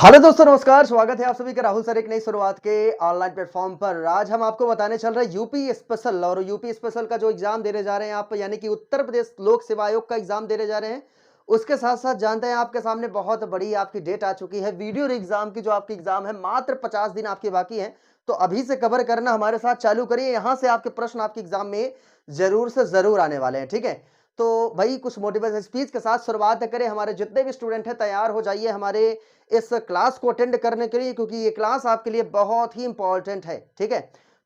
Hello दोस्तों, नमस्कार। स्वागत है आप सभी का राहुल सर एक नई शुरुआत के ऑनलाइन प्लेटफॉर्म पर। आज हम आपको बताने चल रहे हैं यूपी स्पेशल, और यूपी स्पेशल का जो एग्जाम देने जा रहे हैं आप, यानी कि उत्तर प्रदेश लोक सेवा आयोग का एग्जाम देने जा रहे हैं। उसके साथ साथ जानते हैं आपके सामने बहुत बड़ी आपकी डेट आ चुकी है वीडियो एग्जाम की। जो आपकी एग्जाम है मात्र 50 दिन आपके बाकी है, तो अभी से कवर करना हमारे साथ चालू करिए। यहाँ से आपके प्रश्न आपके एग्जाम में जरूर से जरूर आने वाले हैं, ठीक है। तो भाई कुछ मोटिवेशन स्पीच के साथ शुरुआत करें। हमारे जितने भी स्टूडेंट हैं तैयार हो जाइए हमारे इस क्लास को अटेंड करने के लिए, क्योंकि ये क्लास आपके लिए बहुत ही इंपॉर्टेंट है, ठीक है।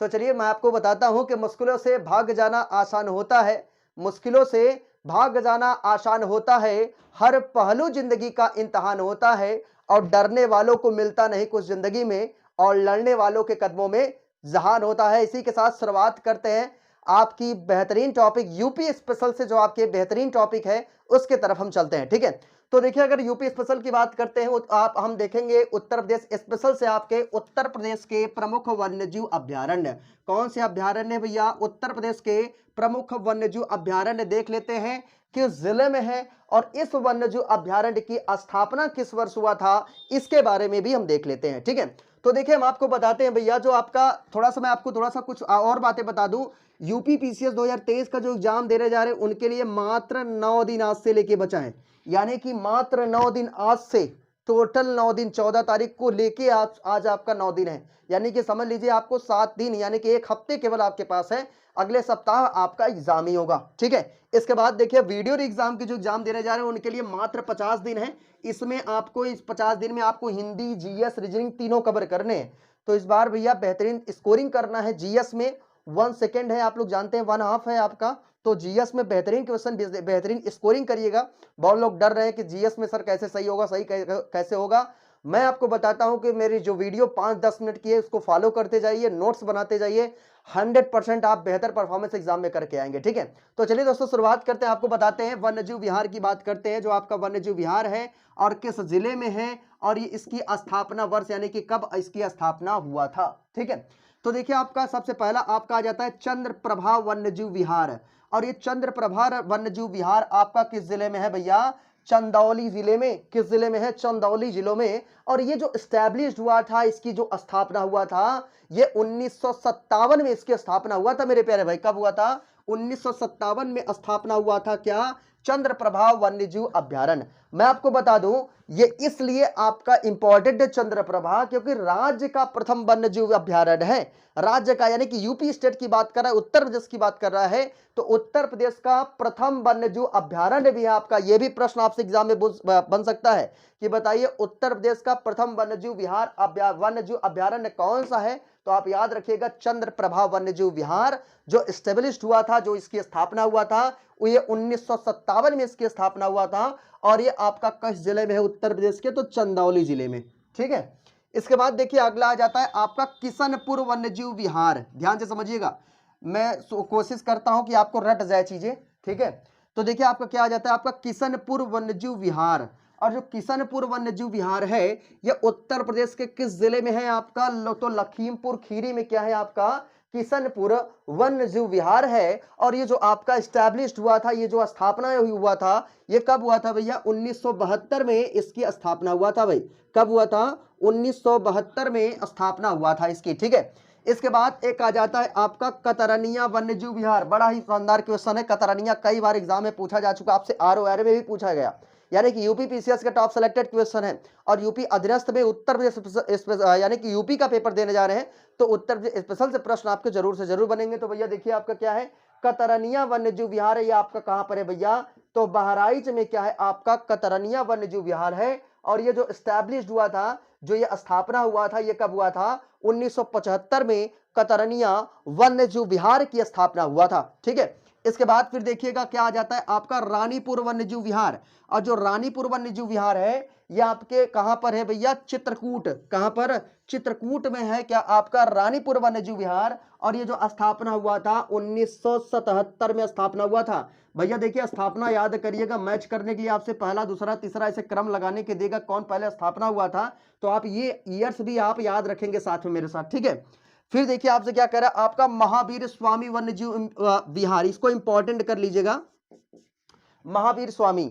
तो चलिए मैं आपको बताता हूं कि मुश्किलों से भाग जाना आसान होता है। मुश्किलों से भाग जाना आसान होता है, हर पहलू जिंदगी का इम्तिहान होता है, और डरने वालों को मिलता नहीं कुछ जिंदगी में, और लड़ने वालों के कदमों में जहान होता है। इसी के साथ शुरुआत करते हैं आपकी बेहतरीन टॉपिक यूपी स्पेशल से। जो आपके बेहतरीन टॉपिक है उसके तरफ हम चलते हैं, ठीक है। तो देखिए, अगर यूपी स्पेशल की बात करते हैं आप, हम देखेंगे उत्तर प्रदेश स्पेशल से आपके उत्तर प्रदेश के प्रमुख वन्यजीव अभ्यारण्य। कौन से अभ्यारण्य भैया? उत्तर प्रदेश के प्रमुख वन्यजीव अभ्यारण्य देख लेते हैं किस जिले में है, और इस वन्यजीव अभ्यारण्य की स्थापना किस वर्ष हुआ था, इसके बारे में भी हम देख लेते हैं, ठीक है। तो देखिए, हम आपको बताते हैं भैया, जो आपका थोड़ा सा मैं आपको थोड़ा सा कुछ और बातें बता दूं। यूपी पीसीएस 2023 का जो एग्जाम देने जा रहे हैं उनके लिए मात्र 9 दिन आज से लेके बचा है, यानी कि मात्र 9 दिन आज से। टोटल 9 दिन 14 तारीख को लेके आज आपका 9 दिन है, यानी कि समझ लीजिए आपको 7 दिन, यानी कि एक हफ्ते केवल आपके पास है। अगले सप्ताह आपका एग्जाम ही होगा, ठीक है। इसके बाद देखिए, वीडियो एग्जाम की जो एग्जाम देने जा रहे हैं उनके लिए मात्र 50 दिन है। इसमें आपको इस 50 दिन में आपको हिंदी, जीएस, रीजनिंग तीनों कवर करने हैं। तो इस बार भैया बेहतरीन स्कोरिंग करना है। जीएस में 1 सेकेंड है, आप लोग जानते हैं 1/2 है आपका। तो जीएस में बेहतरीन क्वेश्चन, बेहतरीन स्कोरिंग करिएगा। बहुत लोग डर रहे हैं कि जीएस में सर कैसे सही होगा, सही कैसे होगा। मैं आपको बताता हूं कि मेरी जो वीडियो 5-10 मिनट की है उसको फॉलो करते जाइए, नोट्स बनाते जाइए। 100% आप बेहतर परफॉर्मेंस एग्जाम में करके आएंगे, ठीक है। तो चलिए दोस्तों, शुरुआत करते हैं। आपको बताते हैं वन्यजीव विहार की बात करते हैं। जो आपका वन्यजीव विहार है और किस जिले में है, और ये इसकी स्थापना वर्ष, यानी कि कब इसकी स्थापना हुआ था, ठीक है। तो देखिए, आपका सबसे पहला आपका आ जाता है चंद्रप्रभा वन्यजीव विहार। और ये चंद्रप्रभा वन्यजीव विहार आपका किस जिले में है भैया? चंदौली जिले में। किस जिले में है? चंदौली जिलों में। और ये जो स्टैब्लिश हुआ था, इसकी जो स्थापना हुआ था, ये 1957 में इसकी स्थापना हुआ था मेरे प्यारे भाई। कब हुआ था? 1957 में स्थापना हुआ था। क्या? चंद्रप्रभा वन्यजीव अभ्यारण्य। मैं आपको बता दूं, ये इसलिए आपका इंपॉर्टेंट है चंद्रप्रभा, क्योंकि राज्य का प्रथम वन्यजीव अभ्यारण्य है। राज्य का, यानी कि यूपी स्टेट की बात कर रहा है, उत्तर प्रदेश की बात कर रहा है, तो उत्तर प्रदेश का प्रथम वन्यजीव अभ्यारण्य भी है आपका। यह भी प्रश्न आपसे एग्जाम में बन सकता है कि बताइए उत्तर प्रदेश का प्रथम वन्यजीव विहार वन्यजीव अभ्यारण्य कौन सा है? तो आप याद रखिएगा चंद्रप्रभा वन्यजीव विहार। जो स्टेब्लिश्ड हुआ था, जो इसकी स्थापना हुआ था, वो ये 1957 में इसकी स्थापना हुआ था। और ये आपका किस जिले में है उत्तर प्रदेश के? तो चंदौली जिले में, ठीक है। इसके बाद देखिए, अगला आ जाता है आपका किशनपुर वन्यजीव विहार। ध्यान से समझिएगा, मैं कोशिश करता हूं कि आपको रट जाए चीजें, ठीक है। तो देखिए, आपका क्या आ जाता है? आपका किशनपुर वन्यजीव विहार। और जो किशनपुर वन्यजीव विहार है, यह उत्तर प्रदेश के किस जिले में है आपका? तो लखीमपुर खीरी में क्या है आपका? किशनपुर वन्यजीव विहार है। और ये जो आपका स्टैब्लिश्ड हुआ था, ये जो स्थापना हुआ था, ये कब हुआ था भैया? 1972 में इसकी स्थापना हुआ था भाई। कब हुआ था? 1972 में स्थापना हुआ था इसकी, ठीक है। इसके बाद एक आ जाता है आपका कतरनिया वन्यजीव विहार। बड़ा ही शानदार क्वेश्चन है। कतरनिया कई बार एग्जाम में पूछा जा चुका, आपसे आरओआर में भी पूछा गया, यानी कि यूपी पीसीएस का टॉप सेलेक्टेड क्वेश्चन है। और यूपी अधीनस्थ में उत्तर प्रदेश, यानी कि यूपी का पेपर देने जा रहे हैं, तो उत्तर प्रदेश स्पेशल से प्रश्न आपके जरूर से जरूर बनेंगे। तो भैया देखिए, आपका क्या है? कतरनिया वन्यजीव विहार है। ये आपका कहां पर है भैया? तो बहराइच में क्या है आपका? कतरनिया वन्यजीव विहार है। और ये जो स्टैब्लिश्ड हुआ था, जो ये स्थापना हुआ था, ये कब हुआ था? 1975 में कतरनिया वन्यजीव विहार की स्थापना हुआ था, ठीक है। इसके बाद फिर देखिएगा क्या आ जाता है आपका? रानीपुर वन्यजीव विहार। और जो रानीपुर वन्यजीव विहार है, ये आपके कहां पर है भैया? चित्रकूट। कहां पर? चित्रकूट में है क्या आपका रानीपुर वन्यजीव विहार। और ये जो स्थापना हुआ था 1977 में स्थापना हुआ था। भैया देखिए, स्थापना याद करिएगा, मैच करने के लिए आपसे पहला, दूसरा, तीसरा ऐसे क्रम लगाने के देगा कौन पहले स्थापना हुआ था। तो आप ये ईयर्स भी आप याद रखेंगे साथ में मेरे साथ, ठीक है। फिर देखिए, आपसे क्या कह रहा है आपका? महावीर स्वामी वन्यजीव विहार। इसको इंपॉर्टेंट कर लीजिएगा, महावीर स्वामी।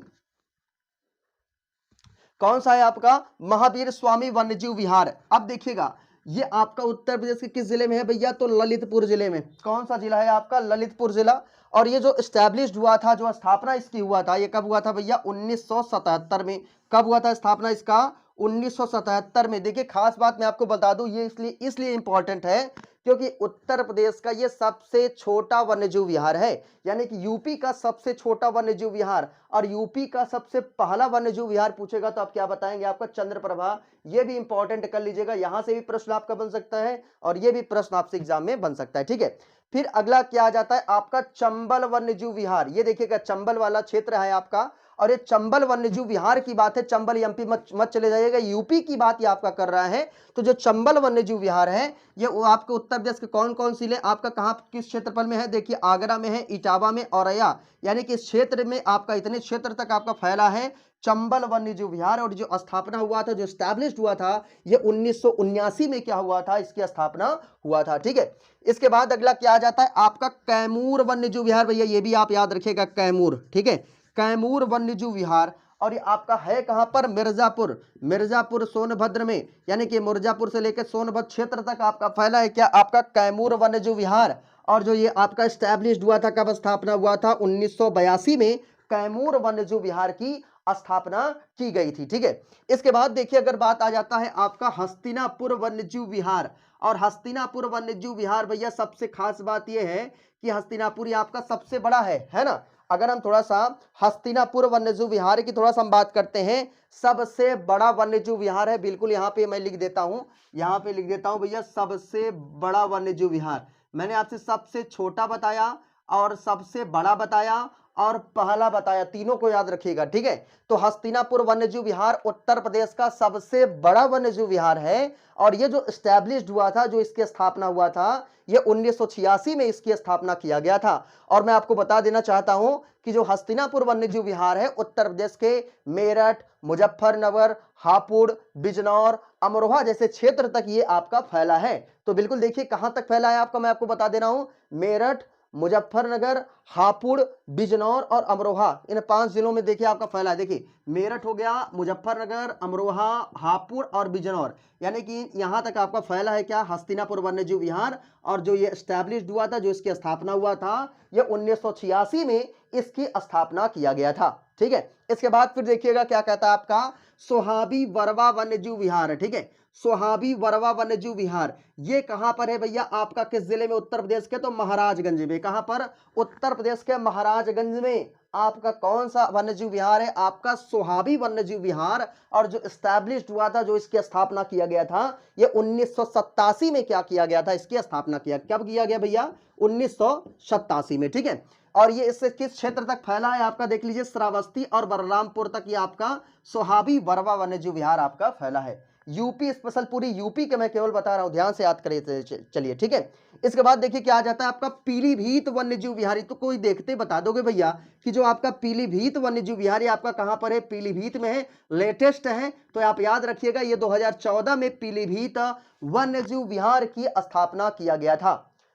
कौन सा है आपका? महावीर स्वामी वन्यजीव विहार। अब देखिएगा ये आपका उत्तर प्रदेश के किस जिले में है भैया? तो ललितपुर जिले में। कौन सा जिला है आपका? ललितपुर जिला। और ये जो स्टैब्लिश्ड हुआ था, जो स्थापना इसकी हुआ था, ये कब हुआ था भैया? 1977 में। कब हुआ था स्थापना इसका? 1977 में। देखिए खास बात मैं आपको बता दूं, ये इसलिए इंपॉर्टेंट है क्योंकि उत्तर प्रदेश का ये सबसे छोटा वन्यजीव विहार है, यानी कि यूपी का सबसे छोटा वन्यजीव विहार। और यूपी का सबसे पहला वन्यजीव विहार पूछेगा तो आप क्या बताएंगे? आपका चंद्रप्रभा। ये भी इंपॉर्टेंट कर लीजिएगा, यहां से भी प्रश्न आपका बन सकता है और ये भी प्रश्न आपसे एग्जाम में बन सकता है। ठीक है, फिर अगला क्या आ जाता है आपका? चंबल वन्यजीव विहार। ये देखिएगा चंबल वाला क्षेत्र है आपका, और ये चंबल वन्यजीव विहार की बात है। चंबल एमपी मत चले जाइएगा, यूपी की बात ये आपका कर रहा है। तो जो चंबल वन्यजीव विहार है ये आपके उत्तर प्रदेश के कौन कौन जिले आपका कहां किस क्षेत्रफल में है? देखिए आगरा में है, इटावा में, औरैया, यानी कि इस क्षेत्र में आपका इतने क्षेत्र तक आपका फैला है चंबल वन्यजीव विहार। और जो स्थापना हुआ था, जो स्टैब्लिश्ड हुआ था, ये 1979 में क्या हुआ था? इसकी स्थापना हुआ था। ठीक है, इसके बाद अगला क्या आ जाता है आपका? कैमूर वन्यजीव विहार। भैया ये भी आप याद रखिएगा, कैमूर। ठीक है, कैमूर वन्यजीव विहार। और ये आपका है कहां पर? मिर्जापुर। मिर्जापुर सोनभद्र में, यानी कि मिर्जापुर से लेकर सोनभद्र क्षेत्र तक आपका फैला है क्या? आपका कैमूर वन्यजीव विहार। और जो ये आपका स्टैब्लिश्ड हुआ था, कब स्थापना हुआ था? 1982 में कैमूर वन्यजीव विहार की स्थापना की गई थी। ठीक है, इसके बाद देखिए अगर बात आ जाता है आपका हस्तिनापुर वन्यजीव विहार। और हस्तिनापुर वन्यजीव विहार भैया सबसे खास बात यह है कि हस्तिनापुर ये आपका सबसे बड़ा है ना। अगर हम थोड़ा सा हस्तिनापुर वन्यजीव विहार की थोड़ा सा हम बात करते हैं, सबसे बड़ा वन्यजीव विहार है। बिल्कुल यहाँ पे मैं लिख देता हूं, यहाँ पे लिख देता हूं भैया, सबसे बड़ा वन्यजीव विहार। मैंने आपसे सबसे छोटा बताया और सबसे बड़ा बताया और पहला बताया, तीनों को याद रखिएगा। ठीक है, तो हस्तिनापुर वन्यजीव विहार उत्तर प्रदेश का सबसे बड़ा वन्यजीव विहार है। और ये जो स्टैब्लिश्ड हुआ था, जो इसकी स्थापना हुआ था, ये 1986 में इसकी स्थापना किया गया था। और मैं आपको बता देना चाहता हूं कि जो हस्तिनापुर वन्यजीव विहार है उत्तर प्रदेश के मेरठ, मुजफ्फरनगर, हापुड़, बिजनौर, अमरोहा जैसे क्षेत्र तक ये आपका फैला है। तो बिल्कुल देखिए कहां तक फैला है आपका, मैं आपको बता दे रहा हूं, मेरठ, मुजफ्फरनगर, हापुड़, बिजनौर और अमरोहा, इन 5 जिलों में देखिए आपका फैला है। देखिए मेरठ हो गया, मुजफ्फरनगर, अमरोहा, हापुड़ और बिजनौर, यानी कि यहां तक आपका फैला है क्या? हस्तिनापुर वन्यजीव विहार। और जो ये स्टैब्लिश्ड हुआ था, जो इसकी स्थापना हुआ था, ये 1986 में इसकी स्थापना किया गया था। ठीक है, इसके बाद फिर देखिएगा क्या कहता है आपका? सोहाबी वरवा वन्यजीव विहार। ठीक है, सोहाबी वरवा वन्यजीव विहार ये कहां पर है भैया? आपका किस जिले में? उत्तर प्रदेश के, तो महाराजगंज में। कहां पर? उत्तर प्रदेश के महाराजगंज में आपका कौन सा वन्यजीव विहार है? आपका सोहाबी वन्यजीव विहार। और जो स्टैब्लिश्ड हुआ था, जो इसकी स्थापना किया गया था, ये 1987 में क्या किया गया था? इसकी स्थापना किया, कब किया गया भैया? 1987 में। ठीक है, और ये इससे किस क्षेत्र तक फैला है आपका? देख लीजिए श्रावस्ती और बलरामपुर तक ये आपका सोहाबी वरवा वन्यजीव विहार आपका फैला है। यूपी स्पेशल, पूरी यूपी के मैं केवल बता रहा हूं, ध्यान से याद करिए। चलिए ठीक है, इसके बाद देखिए क्या आ जाता है आपका? पीलीभीत वन्यजीव विहार। तो कोई देखते बता दोगे भैया कि जो आपका पीलीभीत वन्यजीव विहार आपका कहां पर है? पीलीभीत में है, लेटेस्ट है। तो आप याद रखिएगा ये 2014 में पीलीभीत वन्यजीव विहार की स्थापना किया गया था।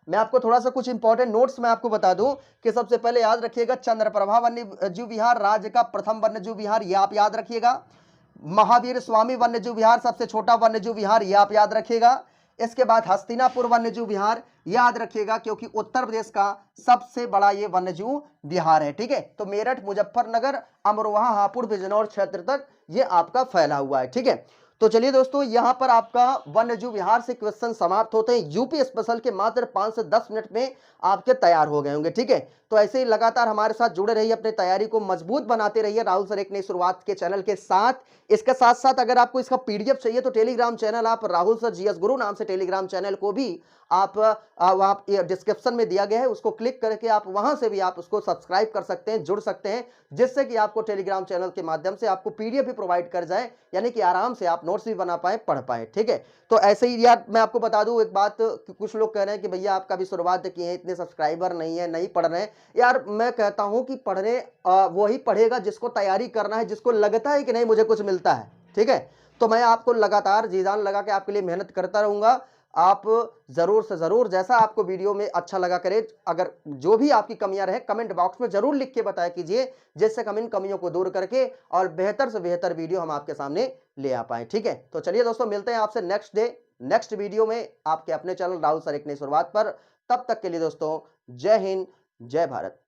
मैं आपको थोड़ा सा कुछ इंपॉर्टेंट नोट्स मैं आपको बता दूं कि सबसे पहले याद रखिएगा चंद्रप्रभा वन्यजीव विहार राज्य का प्रथम वन्यजीव विहार, ये आप याद रखिएगा। महावीर स्वामी वन्यजीव विहार सबसे छोटा वन्यजीव विहार, ये आप याद रखिएगा। इसके बाद हस्तिनापुर वन्यजीव विहार याद रखिएगा क्योंकि उत्तर प्रदेश का सबसे बड़ा ये वन्यजीव विहार है। ठीक है, तो मेरठ, मुजफ्फरनगर, अमरोहा, हापुड़, बिजनौर क्षेत्र तक ये आपका फैला हुआ है। ठीक है, तो चलिए दोस्तों यहां पर आपका वन्यजीव विहार से क्वेश्चन समाप्त होते हैं। यूपी स्पेशल के मात्र 5 से 10 मिनट में आपके तैयार हो गए होंगे। ठीक है, तो ऐसे ही लगातार हमारे साथ जुड़े रहिए, अपने तैयारी को मजबूत बनाते रहिए राहुल सर एक नई शुरुआत के चैनल के साथ। इसके साथ साथ अगर आपको इसका पीडीएफ चाहिए तो टेलीग्राम चैनल, आप राहुल सर जीएस गुरु नाम से टेलीग्राम चैनल को भी आप वहाँ डिस्क्रिप्शन में दिया गया है, उसको क्लिक करके आप वहां से भी आप उसको सब्सक्राइब कर सकते हैं, जुड़ सकते हैं, जिससे कि आपको टेलीग्राम चैनल के माध्यम से आपको पीडीएफ भी प्रोवाइड कर जाए, यानी कि आराम से आप नोट्स भी बना पाए, पढ़ पाए। ठीक है, तो ऐसे ही यार मैं आपको बता दूं एक बात, कुछ लोग कह रहे हैं कि भैया आपका भी शुरुआत किए हैं, इतने सब्सक्राइबर नहीं है, नहीं पढ़ रहे हैं। यार मैं कहता हूं कि पढ़ने वही पढ़ेगा जिसको तैयारी करना है, जिसको लगता है कि नहीं मुझे कुछ मिलता है। ठीक है, तो मैं आपको लगातार जी जान लगा के आपके लिए मेहनत करता रहूंगा। आप ज़रूर से ज़रूर जैसा आपको वीडियो में अच्छा लगा करें, अगर जो भी आपकी कमियाँ रहें कमेंट बॉक्स में ज़रूर लिख के बताया कीजिए, जिससे हम इन कमियों को दूर करके और बेहतर से बेहतर वीडियो हम आपके सामने ले आ पाएँ, ठीक है? तो चलिए दोस्तों मिलते हैं आपसे नेक्स्ट डे, नेक्स्ट वीडियो में आपके अपने चैनल राहुल सर एक नई शुरुआत पर। तब तक के लिए दोस्तों जय हिंद, जय भारत।